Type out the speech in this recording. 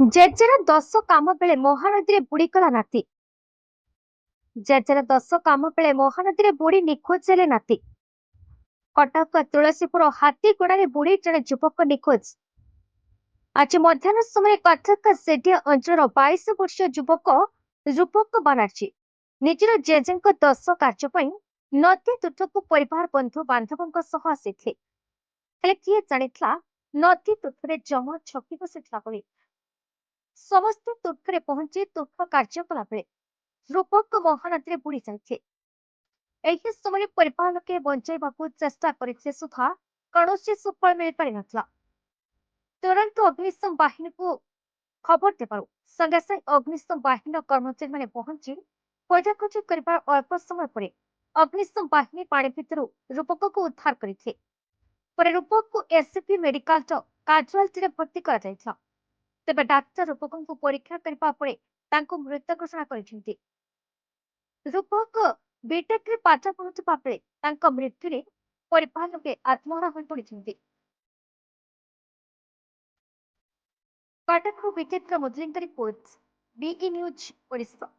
ଜେଜେର 10 କାମ ବେଳେ ମହାନଦୀରେ ବୁଡିଗଲା ନାତି। ଜେଜେର 10 କାମ ବେଳେ ମହାନଦୀରେ ବୁଡି ନିଖୋଜ ହେଲେ ନାତି। କଟକ ତୁଳସୀପୁର ହାତୀଗୋଡାରେ ବୁଡି ଜଣେ ଯୁବକ ନିଖୋଜ। ଆଜି ମଧ୍ୟାହ୍ନ ସମୟରେ କଟକ ସେଡିଆ ଅଞ୍ଚଳର 22 ବର୍ଷୀୟ ଯୁବକ ରୂପକ ବାନାର୍ଜୀ ନିଜର ଜେଜେଙ୍କ 10 କାର୍ଯ୍ୟ ପାଇଁ ନଦୀ ତୁଠକୁ ପରିବାର ବନ୍ଧୁ ବାନ୍ଧବଙ୍କ ସହ ଆସିଥିଲେ। ହେଲେ କିଏ ଜାଣିଥିଲା ନଦୀ ତୁଠରେ ଜମା ଛକି ବସିଥିଲା ବୋଲି। ସମସ୍ତେ ତୁଠରେ ପହଞ୍ଚି ତୁଠ କାର୍ଯ୍ୟ କଲାବେଳେ ରୂପକ ମହାନଦୀରେ ବୁଡି ଯାଇଥିଲେ। ଏହି ସମୟରେ ପରିବାର ଲୋକେ ବଞ୍ଚାଇବାକୁ ଚେଷ୍ଟା କରିଥିଲେ ସୁଦ୍ଧା କୌଣସି ସୁଫଳ ମିଳିପାରିନଥିଲା। ତୁରନ୍ତ ଅଗ୍ନିଶମ ବାହିନୀକୁ ଖବର ଦେବାରୁ ସାଙ୍ଗେ ସାଙ୍ଗେ ଅଗ୍ନିଶମ ବାହିନୀର କର୍ମଚାରୀମାନେ ପହଞ୍ଚି ଖୋଜାଖୋଜି କରିବାର ଅଳ୍ପ ସମୟ ପରେ ଅଗ୍ନିଶମ ବାହିନୀ ପାଣି ଭିତରୁ ରୂପକକୁ ଉଦ୍ଧାର କରିଥିଲେ। ପରେ ରୂପକକୁ ଏସ୍ସିବି ମେଡିକାଲର କାଜୁଆଲିଟିରେ ଭର୍ତ୍ତି କରାଯାଇଥିଲା। ତେବେ ଡାକ୍ତର ରୂପକଙ୍କୁ ପରୀକ୍ଷା କରିବା ପରେ ତାଙ୍କୁ ମୃତ ଘୋଷଣା କରିଛନ୍ତି। ରୂପକ ବିଟେକରେ ପାଠ ପଢୁଥିବା ବେଳେ ତାଙ୍କ ମୃତ୍ୟୁରେ ପରିବାର ଲୋକେ ଆତ୍ମହରା ହୋଇପଡିଛନ୍ତି। କଟକରୁ ବିଚିତ୍ର ମୁଦ୍ରିଙ୍କ ରିପୋର୍ଟ, ବିଇ ନ୍ୟୁଜ ଓଡ଼ିଶା।